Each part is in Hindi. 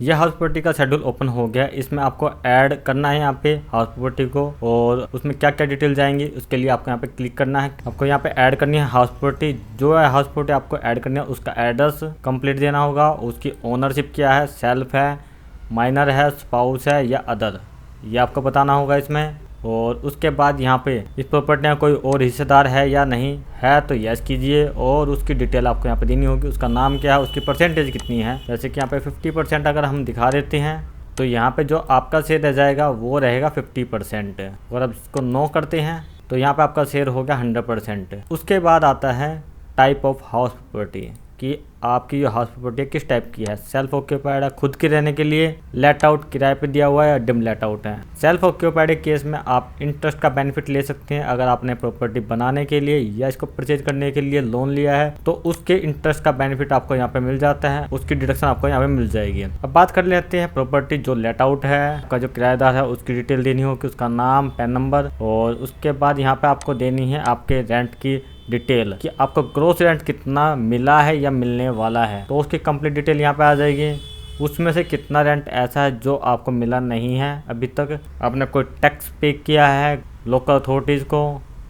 यह हाउस प्रॉपर्टी का शेड्यूल ओपन हो गया। इसमें आपको ऐड करना है यहाँ पे हाउस प्रॉपर्टी को, और उसमें क्या क्या डिटेल जाएंगी उसके लिए आपको यहाँ पे क्लिक करना है। आपको यहाँ पे ऐड करनी है हाउस प्रॉपर्टी। जो है हाउस प्रॉपर्टी आपको ऐड करनी है उसका एड्रेस कंप्लीट देना होगा, उसकी ओनरशिप क्या है, सेल्फ है, माइनर है, स्पाउस है या अदर, ये आपको बताना होगा इसमें। और उसके बाद यहाँ पे इस प्रॉपर्टी में कोई और हिस्सेदार है या नहीं है तो यस कीजिए, और उसकी डिटेल आपको यहाँ पे देनी होगी। उसका नाम क्या है, उसकी परसेंटेज कितनी है, जैसे कि यहाँ पे 50% अगर हम दिखा देते हैं तो यहाँ पे जो आपका शेयर रह जाएगा वो रहेगा 50%। और अब इसको नो करते हैं तो यहाँ पे आपका शेयर हो गया 100%। उसके बाद आता है टाइप ऑफ हाउस प्रॉपर्टी कि आपकी जो हाउस प्रॉपर्टी किस टाइप की है, सेल्फ ऑक्यूपाइड है, खुद के रहने के लिए, लेट आउट किराए पे दिया हुआ है, या डिम लेट आउट है। सेल्फ ऑक्यूपाइड के केस में आप इंटरेस्ट का बेनिफिट ले सकते हैं। अगर आपने प्रॉपर्टी बनाने के लिए या इसको परचेज करने के लिए लोन लिया है तो उसके इंटरेस्ट का बेनिफिट आपको यहाँ पे मिल जाता है, उसकी डिडक्शन आपको यहाँ पे मिल जाएगी। अब बात कर लेते हैं प्रॉपर्टी जो लेट आउट है, आपका जो किराएदार है उसकी डिटेल देनी होगी, उसका नाम, पैन नंबर, और उसके बाद यहाँ पे आपको देनी है आपके रेंट की डिटेल कि आपको ग्रोस रेंट कितना मिला है या मिलने वाला है, तो उसकी कंप्लीट डिटेल यहाँ पे आ जाएगी। उसमें से कितना रेंट ऐसा है जो आपको मिला नहीं है अभी तक, आपने कोई टैक्स पे किया है लोकल अथॉरिटीज़ को,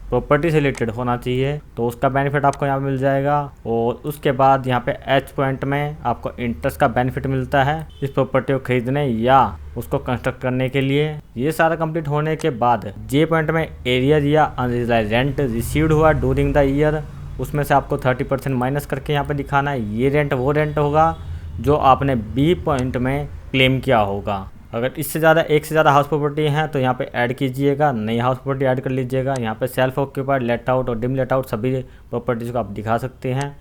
प्रॉपर्टी से रिलेटेड होना चाहिए तो उसका बेनिफिट आपको यहाँ मिल जाएगा। और उसके बाद यहाँ पे एच पॉइंट में आपको इंटरेस्ट का बेनिफिट मिलता है इस प्रॉपर्टी को खरीदने या उसको कंस्ट्रक्ट करने के लिए। ये सारा कंप्लीट होने के बाद जे पॉइंट में एरियर या अनरिजलाइज्ड रेंट रिसीव्ड हुआ ड्यूरिंग द ईयर, उसमें से आपको 30% माइनस करके यहाँ पे दिखाना है। ये रेंट वो रेंट होगा जो आपने बी पॉइंट में क्लेम किया होगा। अगर इससे ज़्यादा एक से ज़्यादा हाउस प्रॉपर्टी हैं तो यहाँ पे ऐड कीजिएगा, नई हाउस प्रॉपर्टी ऐड कर लीजिएगा। यहाँ पे सेल्फ ऑक्यूपाइड, लेट आउट और डिम लेट आउट सभी प्रॉपर्टीज़ को आप दिखा सकते हैं।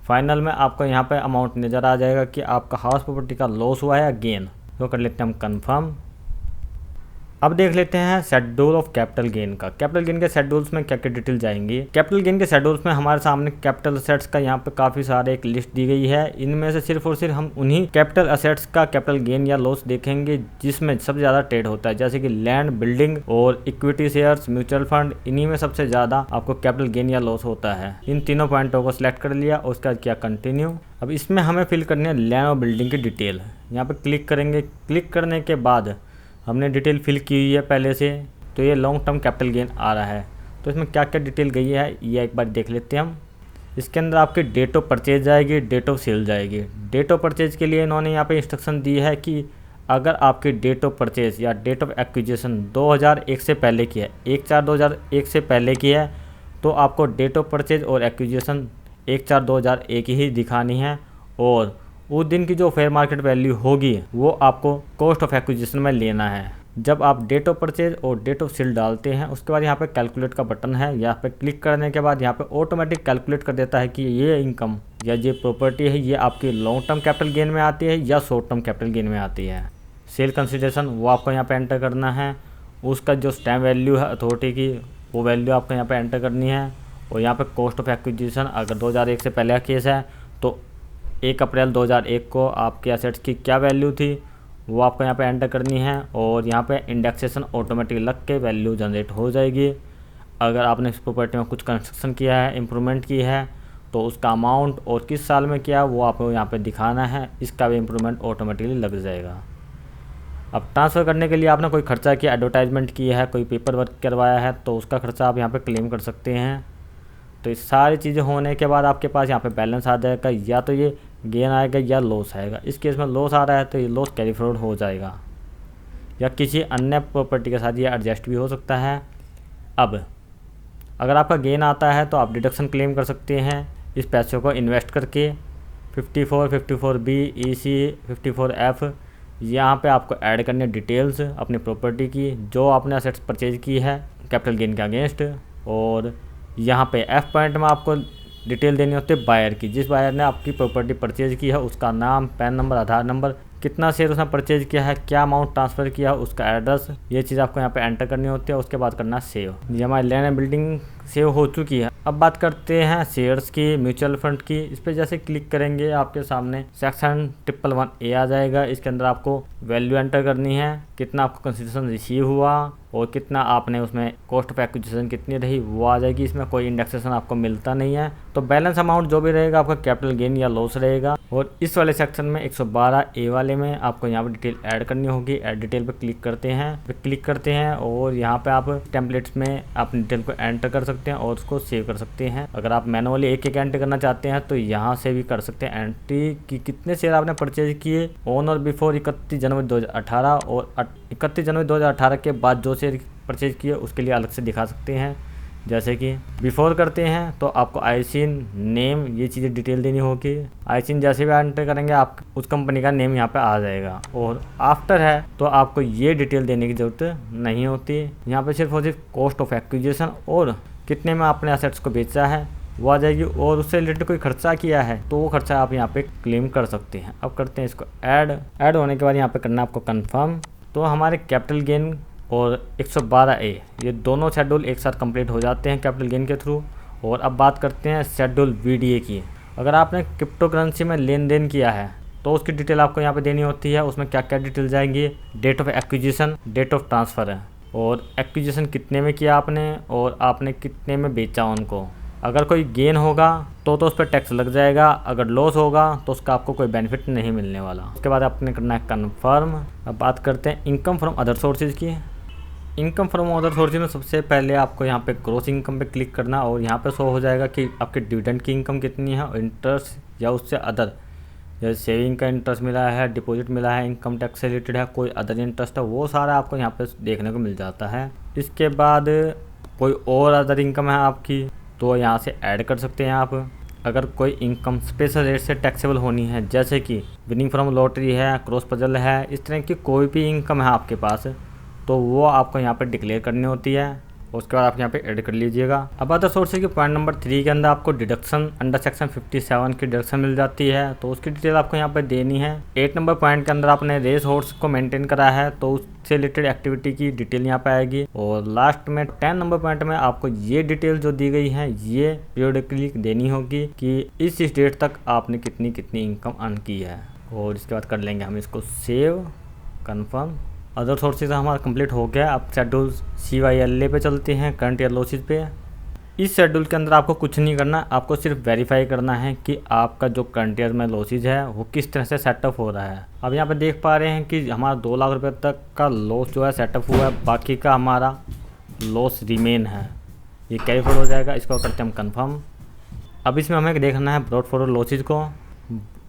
फाइनल में आपको यहाँ पे अमाउंट नज़र आ जाएगा कि आपका हाउस प्रॉपर्टी का लॉस हुआ है या गेन। तो कर लेते हैं हम कन्फर्म। अब देख लेते हैं शेड्यूल ऑफ कैपिटल गेन का। कैपिटल गेन के शेड्यूल्स में क्या क्या डिटेल जाएंगी। कैपिटल गेन के शेड्यूल्स में हमारे सामने कैपिटल असेट्स का यहाँ पे काफ़ी सारे एक लिस्ट दी गई है। इनमें से सिर्फ और सिर्फ हम उन्हीं कैपिटल असेट्स का कैपिटल गेन या लॉस देखेंगे जिसमें सबसे ज़्यादा ट्रेड होता है, जैसे कि लैंड, बिल्डिंग और इक्विटी शेयर्स, म्यूचुअल फंड। इन्हीं में सबसे ज़्यादा आपको कैपिटल गेन या लॉस होता है। इन तीनों पॉइंटों को सिलेक्ट कर लिया और उसके बाद किया कंटिन्यू। अब इसमें हमें फिल करनी है लैंड और बिल्डिंग की डिटेल। यहाँ पर क्लिक करेंगे। क्लिक करने के बाद हमने डिटेल फिल की हुई है पहले से, तो ये लॉन्ग टर्म कैपिटल गेन आ रहा है। तो इसमें क्या क्या डिटेल गई है ये एक बार देख लेते हैं हम। इसके अंदर आपकी डेट ऑफ परचेज जाएगी, डेट ऑफ सेल जाएगी। डेट ऑफ परचेज के लिए इन्होंने यहाँ पे इंस्ट्रक्शन दी है कि अगर आपकी डेट ऑफ परचेज या डेट ऑफ एक्विजिशन 2001 से पहले की है, 1/4/2001 से पहले की है, तो आपको डेट ऑफ परचेज और एक्विजिशन 1/4/2001 ही दिखानी है। और उस दिन की जो फेयर मार्केट वैल्यू होगी वो आपको कॉस्ट ऑफ एक्विजिशन में लेना है। जब आप डेट ऑफ परचेज और डेट ऑफ सेल डालते हैं उसके बाद यहाँ पे कैलकुलेट का बटन है, यहाँ पे क्लिक करने के बाद यहाँ पे ऑटोमेटिक कैलकुलेट कर देता है कि ये इनकम या ये प्रॉपर्टी है ये आपकी लॉन्ग टर्म कैपिटल गेन में आती है या शॉर्ट टर्म कैपिटल गेन में आती है। सेल कंसिडरेशन वो आपको यहाँ पे एंटर करना है। उसका जो स्टैम्प वैल्यू है अथॉरिटी की वो वैल्यू आपको यहाँ पे एंटर करनी है। और यहाँ पे कॉस्ट ऑफ एक्विजिशन अगर 2001 से पहले का केस है तो 1 अप्रैल 2001 को आपके एसेट्स की क्या वैल्यू थी वो आपको यहाँ पे एंटर करनी है। और यहाँ पे इंडेक्सेशन ऑटोमेटिक लग के वैल्यू जनरेट हो जाएगी। अगर आपने इस प्रॉपर्टी में कुछ कंस्ट्रक्शन किया है, इम्प्रूवमेंट की है, तो उसका अमाउंट और किस साल में किया वो आपको यहाँ पे दिखाना है। इसका भी इम्प्रूवमेंट ऑटोमेटिकली लग जाएगा। अब ट्रांसफ़र करने के लिए आपने कोई खर्चा किया, एडवर्टाइजमेंट किया है, कोई पेपर वर्क करवाया है, तो उसका खर्चा आप यहाँ पर क्लेम कर सकते हैं। तो ये सारी चीज़ें होने के बाद आपके पास यहाँ पे बैलेंस आ जाएगा, या तो ये गेन आएगा या लॉस आएगा। इस केस में लॉस आ रहा है तो ये लॉस कैरी फॉरवर्ड हो जाएगा, या किसी अन्य प्रॉपर्टी के साथ ये एडजस्ट भी हो सकता है। अब अगर आपका गेन आता है तो आप डिडक्शन क्लेम कर सकते हैं इस पैसे को इन्वेस्ट करके। 54, 54B, EC, 54F यहाँ पे आपको ऐड करनी है डिटेल्स अपनी प्रॉपर्टी की जो आपने असेट्स परचेज की है कैपिटल गेन के अगेंस्ट। और यहाँ पे F पॉइंट में आपको डिटेल देनी होती है बायर की, जिस बायर ने आपकी प्रॉपर्टी परचेज की है उसका नाम, पैन नंबर, आधार नंबर, कितना शेयर उसने परचेज किया है, क्या अमाउंट ट्रांसफ़र किया है, उसका एड्रेस, ये चीज़ आपको यहाँ पे एंटर करनी होती है। उसके बाद करना सेव। ये हमारी लैंड एंड बिल्डिंग सेव हो चुकी है। अब बात करते हैं शेयर्स की, म्यूचुअल फंड की। इस पर जैसे क्लिक करेंगे आपके सामने सेक्शन 111A आ जाएगा। इसके अंदर आपको वैल्यू एंटर करनी है, कितना आपको कंसिडरेशन रिसीव हुआ और कितना आपने उसमें कॉस्ट ऑफ एक्विजिशन कितनी रही वो आ जाएगी। इसमें कोई इंडेक्सेशन आपको मिलता नहीं है, तो बैलेंस अमाउंट जो भी रहेगा आपका कैपिटल गेन या लॉस रहेगा। और इस वाले सेक्शन में 112A वाले में आपको यहाँ पर डिटेल ऐड करनी होगी। ऐड डिटेल पे क्लिक करते हैं और यहाँ पे आप टेम्पलेट्स में आप डिटेल को एंटर कर सकते हैं और उसको सेव कर सकते हैं। अगर आप मैनुअली एक एक एंट्री करना चाहते हैं तो यहाँ से भी कर सकते हैं एंट्री कि कितने शेयर आपने परचेज किए ऑन और बिफोर 31 जनवरी 2018 और 31 जनवरी 2018 के बाद जो शेयर परचेज किए उसके लिए अलग से दिखा सकते हैं। जैसे कि बिफोर करते हैं तो आपको आईसीन नेम ये चीज़ें डिटेल देनी होगी। आईसीन जैसे भी एंटर करेंगे आप उस कंपनी का नेम यहाँ पे आ जाएगा। और आफ्टर है तो आपको ये डिटेल देने की ज़रूरत नहीं होती। यहाँ पे सिर्फ और सिर्फ कॉस्ट ऑफ एक्विजिशन और कितने में आपने असेट्स को बेचा है वो आ जाएगी। और उससे रिलेटेड कोई खर्चा किया है तो वो खर्चा आप यहाँ पे क्लेम कर सकते हैं। अब करते हैं इसको ऐड होने के बाद यहाँ पे करना है आपको कंफर्म। तो हमारे कैपिटल गेन और 112A ये दोनों शेड्यूल एक साथ कंप्लीट हो जाते हैं कैपिटल गेन के थ्रू। और अब बात करते हैं शेड्यूल VDA की। अगर आपने क्रिप्टो करेंसी में लेन देन किया है तो उसकी डिटेल आपको यहाँ पे देनी होती है। उसमें क्या क्या डिटेल जाएंगी, date of acquisition, date of transfer है और एक्विजिशन कितने में किया आपने और आपने कितने में बेचा उनको। अगर कोई गेन होगा तो उस पर टैक्स लग जाएगा, अगर लॉस होगा तो उसका आपको कोई बेनिफिट नहीं मिलने वाला। उसके बाद आपने करना है कन्फर्म। अब बात करते हैं इनकम फ्रॉम अदर सोर्सेज की। इनकम फ्रॉम अदर सोर्सेज में सबसे पहले आपको यहाँ पे ग्रॉस इनकम पे क्लिक करना और यहाँ पे शो हो जाएगा कि आपके डिविडेंड की इनकम कितनी है और इंटरेस्ट या उससे अदर जैसे सेविंग का इंटरेस्ट मिला है, डिपॉजिट मिला है, इनकम टैक्स से रिलेटेड है, कोई अदर इंटरेस्ट है, वो सारा आपको यहाँ पे देखने को मिल जाता है। इसके बाद कोई और अदर इनकम है आपकी तो यहाँ से ऐड कर सकते हैं आप। अगर कोई इनकम स्पेशल रेट से टैक्सेबल होनी है जैसे कि विनिंग फ्रॉम लॉटरी है, क्रॉस पजल है, इस तरह की कोई भी इनकम है आपके पास तो वो आपको यहाँ पर डिक्लेयर करनी होती है। उसके बाद आप यहाँ पे ऐड कर लीजिएगा। अब अदर सोर्सेज के पॉइंट नंबर 3 के अंदर आपको डिडक्शन अंडर सेक्शन 57 की डिडक्शन मिल जाती है तो उसकी डिटेल आपको यहाँ पे देनी है। 8 नंबर पॉइंट के अंदर आपने रेस हॉर्स को मेंटेन करा है तो उससे रिलेटेड एक्टिविटी की डिटेल यहाँ पे आएगी। और लास्ट में 10 नंबर पॉइंट में आपको ये डिटेल जो दी गई है ये पीरियडिकली देनी होगी कि इस डेट तक आपने कितनी कितनी इनकम अर्न की है। और इसके बाद कर लेंगे हम इसको सेव, कन्फर्म। अदर सोर्सेज हमारा कंप्लीट हो गया। अब शेड्यूल CYLA पे चलते हैं, करंट ईयर लॉसेज पे। इस शेड्यूल के अंदर आपको कुछ नहीं करना, आपको सिर्फ वेरीफाई करना है कि आपका जो करंट ईयर में लॉसेज है वो किस तरह से सेटअप हो रहा है। अब यहाँ पे देख पा रहे हैं कि हमारा 2 लाख रुपये तक का लॉस जो है सेटअप हुआ है, बाकी का हमारा लॉस रिमेन है, ये कैरी फॉरवर्ड हो जाएगा। इसको करते हैं हम कन्फर्म। अब इसमें हमें देखना है ब्रॉड फॉरवर्ड लॉसेज को।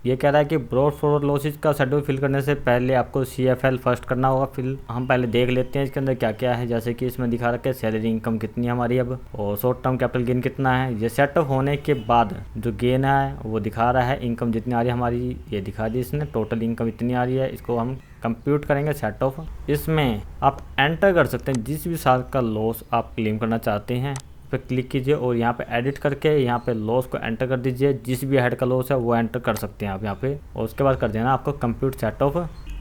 ये कह रहा है कि ब्रॉड फॉरवर्ड लॉसेज का शेड्यूल फिल करने से पहले आपको CFL फर्स्ट करना होगा। फिर हम पहले देख लेते हैं इसके अंदर क्या क्या है। जैसे कि इसमें दिखा रखा है सैलरी इनकम कितनी है हमारी अब और शॉर्ट टर्म कैपिटल गेन कितना है। ये सेटअप होने के बाद जो गेन है वो दिखा रहा है, इनकम जितनी आ रही है हमारी ये दिखा दी इसने, टोटल इनकम इतनी आ रही है। इसको हम कंप्यूट करेंगे सेट ऑफ। इसमें आप एंटर कर सकते हैं जिस भी साल का लॉस आप क्लेम करना चाहते हैं पे क्लिक कीजिए और यहाँ पे एडिट करके यहाँ पे लॉस को एंटर कर दीजिए। जिस भी हेड का लॉस है वो एंटर कर सकते हैं आप यहाँ पे। और उसके बाद कर देना आपको कंप्यूट सेट ऑफ।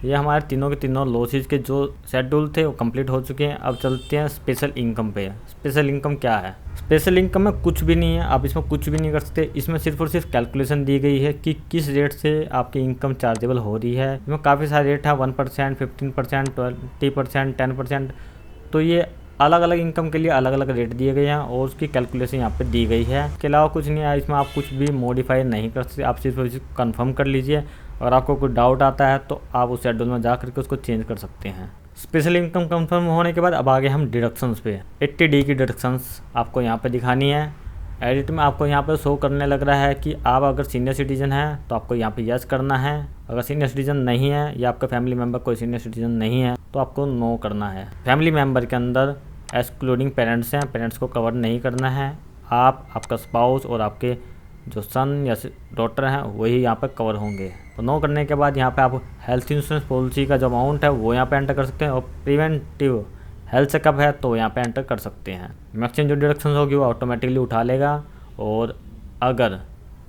ये हमारे तीनों के तीनों लॉसेज के जो शेड्यूल थे वो कंप्लीट हो चुके हैं। अब चलते हैं स्पेशल इनकम पे। स्पेशल इनकम क्या है? स्पेशल इनकम में कुछ भी नहीं है, आप इसमें कुछ भी नहीं कर सकते। इसमें सिर्फ और सिर्फ कैलकुलेशन दी गई है कि किस रेट से आपकी इनकम चार्जेबल हो रही है। इसमें काफ़ी सारे रेट है, 1%, 15%, 20%, 10%। तो ये अलग अलग इनकम के लिए अलग अलग रेट दिए गए हैं और उसकी कैलकुलेशन यहाँ पे दी गई है। इसके अलावा कुछ नहीं है, इसमें आप कुछ भी मॉडिफाई नहीं कर सकते। आप सिर्फ कंफर्म कर लीजिए। अगर आपको कोई डाउट आता है तो आप उस शेड्यूल में जा करके उसको चेंज कर सकते हैं। स्पेशल इनकम कंफर्म होने के बाद अब आगे हम डिडक्शंस पे 80D की डिडक्शंस आपको यहाँ पे दिखानी है। एडिट में आपको यहाँ पे शो करने लग रहा है कि आप अगर सीनियर सिटीजन हैं तो आपको यहाँ पे यस करना है। अगर सीनियर सिटीजन नहीं है या आपका फैमिली मेम्बर कोई सीनियर सिटीजन नहीं है तो आपको नो करना है। फैमिली मेम्बर के अंदर एक्सक्लूडिंग पेरेंट्स हैं, पेरेंट्स को कवर नहीं करना है। आप, आपका स्पाउस और आपके जो सन या डॉटर हैं वही यहाँ पर कवर होंगे। तो नो करने के बाद यहाँ पे आप हेल्थ इंश्योरेंस पॉलिसी का जो अमाउंट है वो यहाँ पे एंटर कर सकते हैं और प्रिवेंटिव हेल्थ चेकअप है तो यहाँ पे एंटर कर सकते हैं। मैक्सिमम जो डिडक्शन होगी वो ऑटोमेटिकली उठा लेगा। और अगर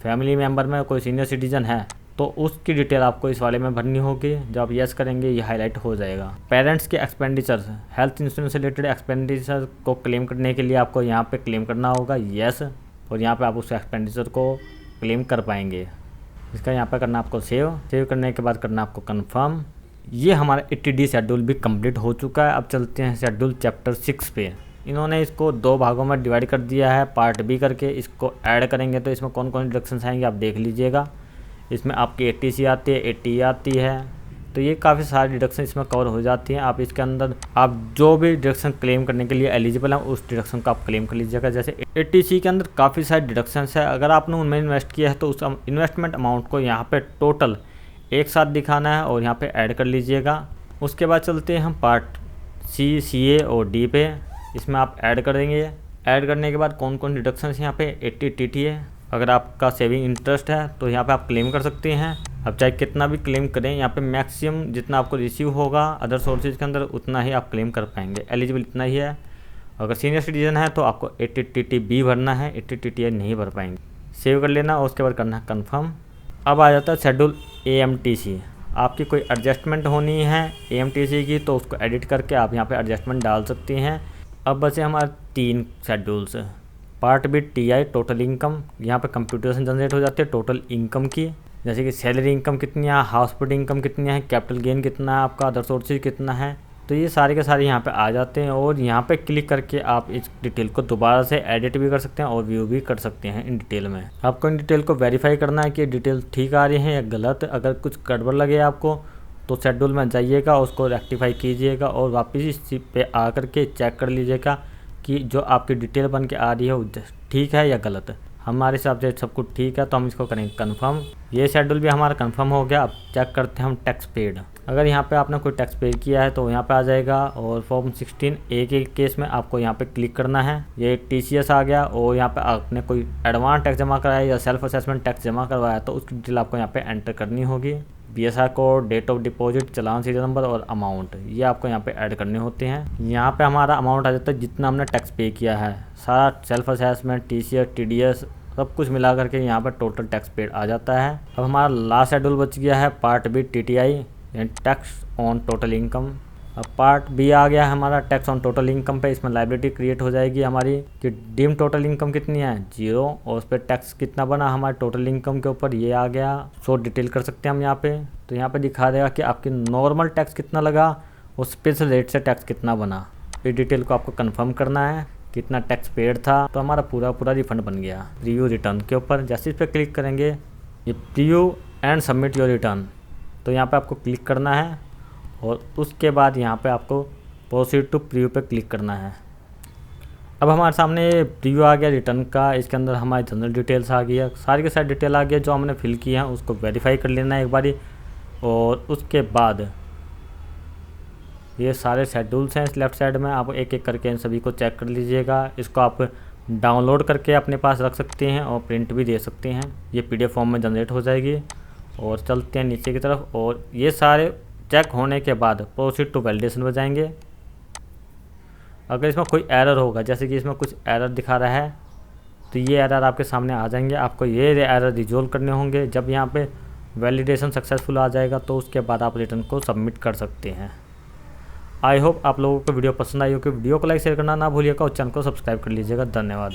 फैमिली मेम्बर में कोई सीनियर सिटीजन है तो उसकी डिटेल आपको इस वाले में भरनी होगी। जब आप यस करेंगे ये हाईलाइट हो जाएगा। पेरेंट्स के एक्सपेंडिचर, हेल्थ इंश्योरेंस से रिलेटेड एक्सपेंडिचर को क्लेम करने के लिए आपको यहाँ पे क्लेम करना होगा यस, और यहाँ पे आप उस एक्सपेंडिचर को क्लेम कर पाएंगे। इसका यहाँ पे करना आपको सेव करने के बाद करना आपको कन्फर्म। ये हमारा 80D शेड्यूल भी कंप्लीट हो चुका है। अब चलते हैं शेड्यूल चैप्टर 6 पे। इन्होंने इसको 2 भागों में डिवाइड कर दिया है पार्ट बी करके। इसको ऐड करेंगे तो इसमें कौन कौन डिडक्शंस आएंगे आप देख लीजिएगा। इसमें आपकी 80C आती है, 80 आती है, तो ये काफ़ी सारी डिडक्शन इसमें कवर हो जाती हैं। आप इसके अंदर आप जो भी डिडक्शन क्लेम करने के लिए एलिजिबल हैं उस डिडक्शन को आप क्लेम कर लीजिएगा। जैसे 80C के अंदर काफ़ी सारे डिडक्शंस है। अगर आपने उनमें इन्वेस्ट किया है तो उस इन्वेस्टमेंट अमाउंट को यहाँ पे टोटल एक साथ दिखाना है और यहाँ पे ऐड कर लीजिएगा। उसके बाद चलते हैं हम पार्ट सी, CA और D पे। इसमें आप ऐड कर देंगे। ऐड करने के बाद कौन कौन डिडक्शंस यहाँ पे 80 TT है। अगर आपका सेविंग इंटरेस्ट है तो यहाँ पे आप क्लेम कर सकते हैं। अब चाहे कितना भी क्लेम करें, यहाँ पे मैक्सिमम जितना आपको रिसीव होगा अदर सोर्सेज के अंदर उतना ही आप क्लेम कर पाएंगे। एलिजिबल इतना ही है। अगर सीनियर सिटीजन है तो आपको 80 TTB भरना है, 80 TTI नहीं भर पाएंगे। सेव कर लेना और उसके बाद करना है कन्फर्म। अब आ जाता है शेड्यूल AMTC। आपकी कोई एडजस्टमेंट होनी है AMTC की तो उसको एडिट करके आप यहाँ पे एडजस्टमेंट डाल सकते हैं। अब बचे हमारे 3 schedules. Part B TI total income, यहाँ पे कंप्यूटर से जनरेट हो जाती है टोटल इनकम की, जैसे कि सैलरी इनकम कितनी है, हाउस प्रॉपर्टी इनकम कितनी है, कैपिटल गेन कितना है, आपका अदर सोर्सेज कितना है। तो ये सारे के सारे यहाँ पे आ जाते हैं और यहाँ पे क्लिक करके आप इस डिटेल को दोबारा से एडिट भी कर सकते हैं और व्यू भी कर सकते हैं इन डिटेल में। आपको इन डिटेल को वेरीफाई करना है कि डिटेल ठीक आ रही है या गलत। अगर कुछ गड़बड़ लगे आपको तो शेड्यूल में जाइएगा, उसको रेक्टिफाई कीजिएगा और वापस इस पे आ करके चेक कर लीजिएगा कि जो आपकी डिटेल बन के आ रही है वो ठीक है या गलत। हमारे हिसाब से सब कुछ ठीक है तो हम इसको करेंगे कन्फर्म। ये शेड्यूल भी हमारा कन्फर्म हो गया। अब चेक करते हैं हम टैक्स पेड। अगर यहाँ पे आपने कोई टैक्स पे किया है तो यहाँ पे आ जाएगा और फॉर्म 16A के केस में आपको यहाँ पे क्लिक करना है। ये TCS आ गया और यहाँ पे आपने कोई एडवांस टैक्स जमा कराया या सेल्फ असेसमेंट टैक्स जमा करवाया तो उसकी डिटेल आपको यहाँ पे एंटर करनी होगी। BSR code, date of deposit, challan serial number और अमाउंट, ये आपको यहाँ पे ऐड करने होते हैं। यहाँ पे हमारा अमाउंट आ जाता है जितना हमने टैक्स पे किया है, सारा सेल्फ असेसमेंट, TCS, TDS सब कुछ मिला करके यहाँ पर टोटल टैक्स पेड आ जाता है। अब हमारा लास्ट शेड्यूल बच गया है पार्ट बी TTI यानी टैक्स ऑन टोटल इनकम। अब पार्ट बी आ गया है हमारा टैक्स ऑन टोटल इनकम पे। इसमें लाइबिलिटी क्रिएट हो जाएगी हमारी कि डीम टोटल इनकम कितनी है 0 और उस पर टैक्स कितना बना हमारे टोटल इनकम के ऊपर, ये आ गया। सो डिटेल कर सकते हैं हम यहाँ पे। तो यहाँ पे दिखा देगा कि आपकी नॉर्मल टैक्स कितना लगा और स्पेशल रेट से टैक्स कितना बना। इस डिटेल को आपको कन्फर्म करना है कितना टैक्स पेड था। तो हमारा पूरा रिफंड बन गया। प्रीव्यू रिटर्न के ऊपर जैसे इस पर क्लिक करेंगे, ये preview and submit your return, तो यहाँ पे आपको क्लिक करना है और उसके बाद यहाँ पे आपको प्रोसीड टू प्रीव्यू पे क्लिक करना है। अब हमारे सामने ये प्रीव्यू आ गया रिटर्न का। इसके अंदर हमारी जनरल डिटेल्स आ गई है, सारी के सारी डिटेल आ गई है जो हमने फिल की है उसको वेरीफाई कर लेना है एक बारी। और उसके बाद ये सारे शेड्यूल्स हैं इस लेफ्ट साइड में, आप एक एक करके इन सभी को चेक कर लीजिएगा। इसको आप डाउनलोड करके अपने पास रख सकते हैं और प्रिंट भी दे सकते हैं। ये PDF फॉर्म में जनरेट हो जाएगी। और चलते हैं नीचे की तरफ और ये सारे चेक होने के बाद प्रोसीड टू वैलिडेशन में जाएंगे। अगर इसमें कोई एरर होगा, जैसे कि इसमें कुछ एरर दिखा रहा है, तो ये एरर आपके सामने आ जाएंगे। आपको ये एरर रिजोल्व करने होंगे। जब यहाँ पे वैलिडेशन सक्सेसफुल आ जाएगा तो उसके बाद आप रिटर्न को सबमिट कर सकते हैं। आई होप आप लोगों को वीडियो पसंद आई हो। कि वीडियो को लाइक शेयर करना ना भूलिएगा और चैनल को सब्सक्राइब कर लीजिएगा। धन्यवाद।